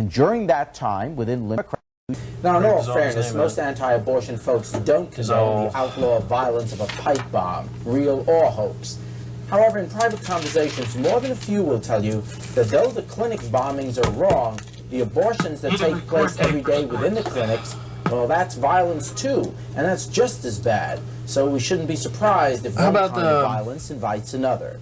And during that time, within limited... Now, in all fairness, most anti-abortion folks don't condone the outlaw violence of a pipe bomb, real or hoax. However, in private conversations, more than a few will tell you that though the clinic bombings are wrong, the abortions that take place every day within the clinics, well, that's violence too, and that's just as bad. So we shouldn't be surprised if one kind of violence invites another.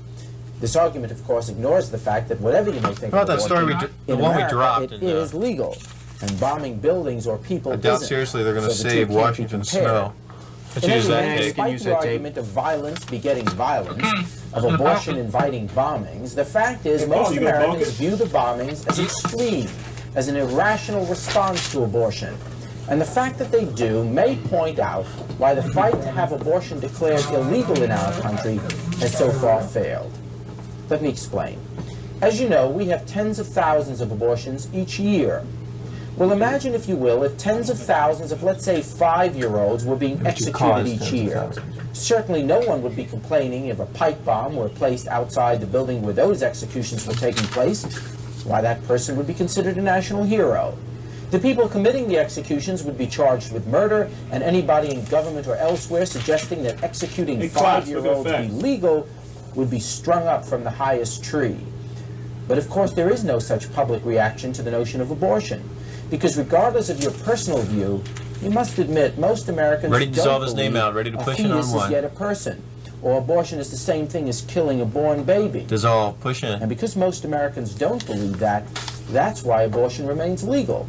This argument, of course, ignores the fact that whatever you may think of abortion, in America, it is legal. And bombing buildings or people isn't. I doubt seriously they're going to save Washington snow. Despite the argument of violence begetting violence, of abortion inviting bombings, the fact is most Americans view the bombings as extreme, as an irrational response to abortion. And the fact that they do may point out why the fight to have abortion declared illegal in our country has so far failed. Let me explain. As you know, we have tens of thousands of abortions each year. Well, imagine, if you will, if tens of thousands of, let's say, 5-year-olds were being executed each year. Certainly no one would be complaining if a pipe bomb were placed outside the building where those executions were taking place. Why, that person would be considered a national hero. The people committing the executions would be charged with murder, and anybody in government or elsewhere suggesting that executing 5-year-olds be legal would be strung up from the highest tree. But of course there is no such public reaction to the notion of abortion. Because regardless of your personal view, you must admit most Americans don't believe a fetus is yet a person, or abortion is the same thing as killing a born baby. Dissolve, push in. And because most Americans don't believe that, that's why abortion remains legal.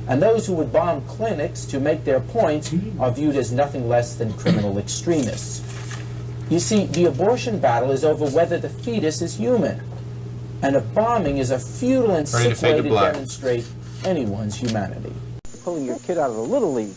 And those who would bomb clinics to make their points are viewed as nothing less than criminal extremists. You see, the abortion battle is over whether the fetus is human. And a bombing is a futile and sick way to demonstrate anyone's humanity. Pulling your kid out of the Little League,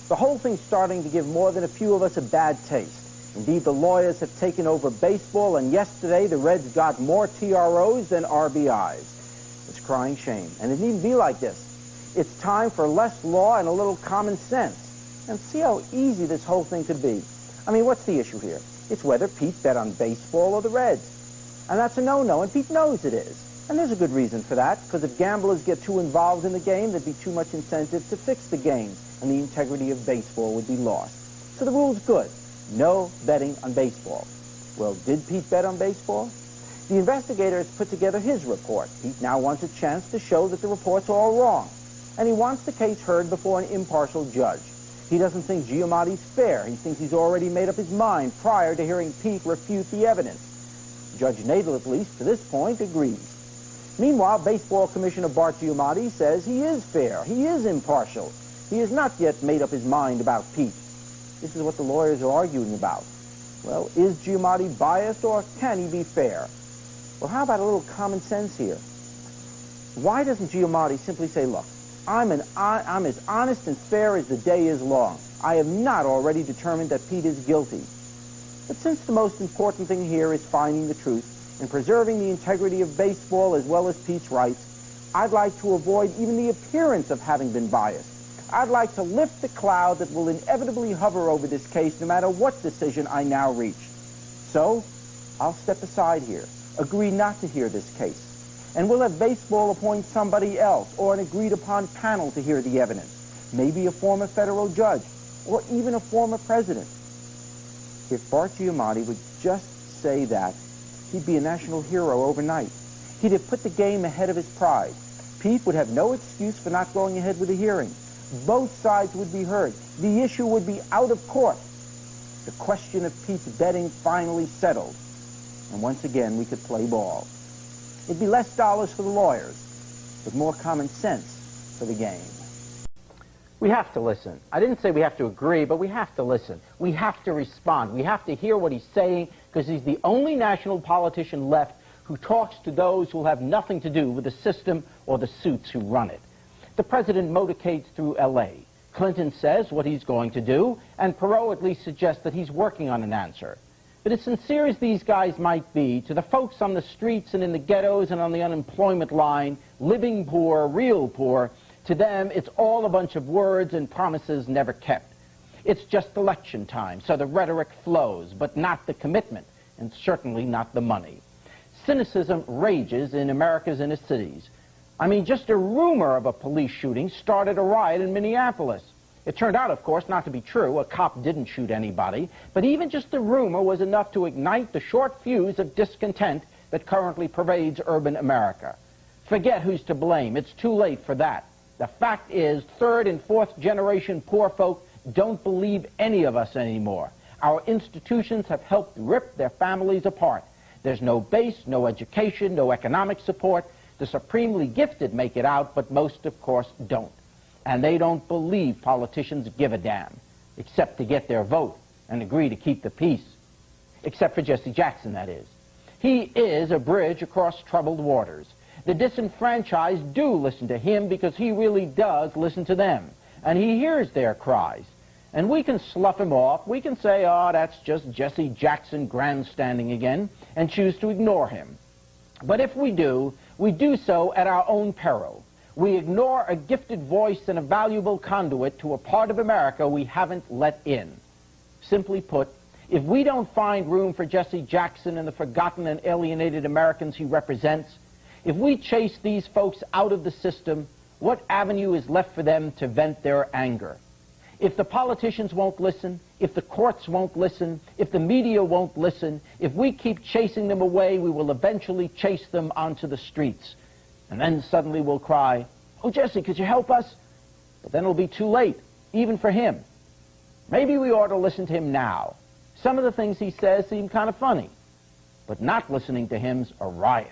the whole thing's starting to give more than a few of us a bad taste. Indeed, the lawyers have taken over baseball, and yesterday the Reds got more TROs than RBIs. It's crying shame, and it needn't be like this. It's time for less law and a little common sense. And see how easy this whole thing could be. I mean, what's the issue here? It's whether Pete bet on baseball or the Reds. And that's a no-no, and Pete knows it is. And there's a good reason for that, because if gamblers get too involved in the game, there'd be too much incentive to fix the games, and the integrity of baseball would be lost. So the rule's good. No betting on baseball. Well, did Pete bet on baseball? The investigator has put together his report. Pete now wants a chance to show that the report's all wrong. And he wants the case heard before an impartial judge. He doesn't think Giamatti's fair. He thinks he's already made up his mind prior to hearing Pete refute the evidence. Judge Nadel, at least to this point, agrees. Meanwhile, Baseball Commissioner Bart Giamatti says he is fair, he is impartial. He has not yet made up his mind about Pete. This is what the lawyers are arguing about. Well, is Giamatti biased, or can he be fair? Well, how about a little common sense here? Why doesn't Giamatti simply say, look, I'm as honest and fair as the day is long. I have not already determined that Pete is guilty. But since the most important thing here is finding the truth, and preserving the integrity of baseball as well as Pete's rights, I'd like to avoid even the appearance of having been biased. I'd like to lift the cloud that will inevitably hover over this case no matter what decision I now reach. So, I'll step aside here, agree not to hear this case, and we'll have baseball appoint somebody else or an agreed-upon panel to hear the evidence, maybe a former federal judge or even a former president. If Bart Giamatti would just say that, he'd be a national hero overnight. He'd have put the game ahead of his pride. Pete would have no excuse for not going ahead with the hearing. Both sides would be heard. The issue would be out of court. The question of Pete's betting finally settled. And once again, we could play ball. It'd be less dollars for the lawyers, but more common sense for the game. We have to listen. I didn't say we have to agree, but we have to listen. We have to respond. We have to hear what he's saying, because he's the only national politician left who talks to those who have nothing to do with the system or the suits who run it. The president motorcades through L.A. Clinton says what he's going to do, and Perot at least suggests that he's working on an answer. But as sincere as these guys might be, to the folks on the streets and in the ghettos and on the unemployment line, living poor, real poor, to them it's all a bunch of words and promises never kept. It's just election time, so the rhetoric flows, but not the commitment, and certainly not the money. Cynicism rages in America's inner cities. I mean, just a rumor of a police shooting started a riot in Minneapolis. It turned out, of course, not to be true. A cop didn't shoot anybody. But even just the rumor was enough to ignite the short fuse of discontent that currently pervades urban America. Forget who's to blame. It's too late for that. The fact is, third and fourth generation poor folk don't believe any of us anymore. Our institutions have helped rip their families apart. There's no base, no education, no economic support. The supremely gifted make it out, but most, of course, don't. And they don't believe politicians give a damn, except to get their vote and agree to keep the peace. Except for Jesse Jackson, that is. He is a bridge across troubled waters. The disenfranchised do listen to him because he really does listen to them, and he hears their cries. And we can slough him off. We can say, oh, that's just Jesse Jackson grandstanding again, and choose to ignore him. But if we do so at our own peril. We ignore a gifted voice and a valuable conduit to a part of America we haven't let in. Simply put, if we don't find room for Jesse Jackson and the forgotten and alienated Americans he represents, if we chase these folks out of the system, what avenue is left for them to vent their anger? If the politicians won't listen, if the courts won't listen, if the media won't listen, if we keep chasing them away, we will eventually chase them onto the streets. And then suddenly we'll cry, oh, Jesse, could you help us? But then it'll be too late, even for him. Maybe we ought to listen to him now. Some of the things he says seem kind of funny, but not listening to him's a riot.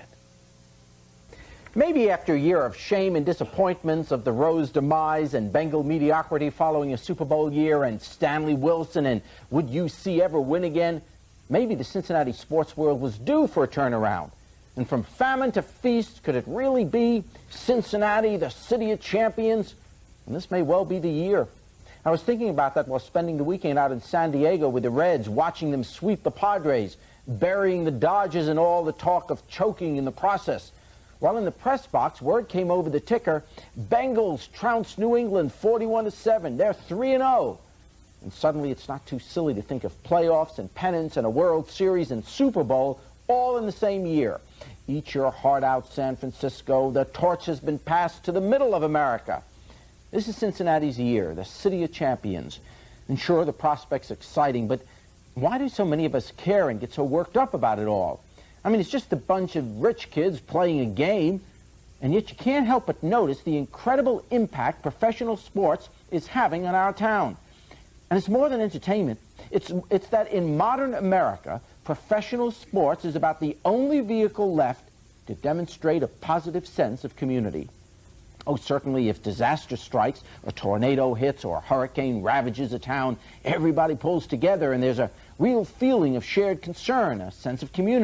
Maybe after a year of shame and disappointments, of the Rose demise and Bengal mediocrity following a Super Bowl year and Stanley Wilson and would UC ever win again, maybe the Cincinnati sports world was due for a turnaround. And from famine to feast, could it really be Cincinnati, the city of champions? And this may well be the year. I was thinking about that while spending the weekend out in San Diego with the Reds, watching them sweep the Padres, burying the Dodgers in all the talk of choking in the process. While in the press box, word came over the ticker, Bengals trounced New England 41-7. They're 3-0. And suddenly it's not too silly to think of playoffs and pennants and a World Series and Super Bowl all in the same year. Eat your heart out, San Francisco. The torch has been passed to the middle of America. This is Cincinnati's year, the city of champions. And sure, the prospect's exciting, but why do so many of us care and get so worked up about it all? I mean, it's just a bunch of rich kids playing a game, and yet you can't help but notice the incredible impact professional sports is having on our town. And it's more than entertainment. It's that in modern America, professional sports is about the only vehicle left to demonstrate a positive sense of community. Oh, certainly if disaster strikes, a tornado hits, or a hurricane ravages a town, everybody pulls together and there's a real feeling of shared concern, a sense of community.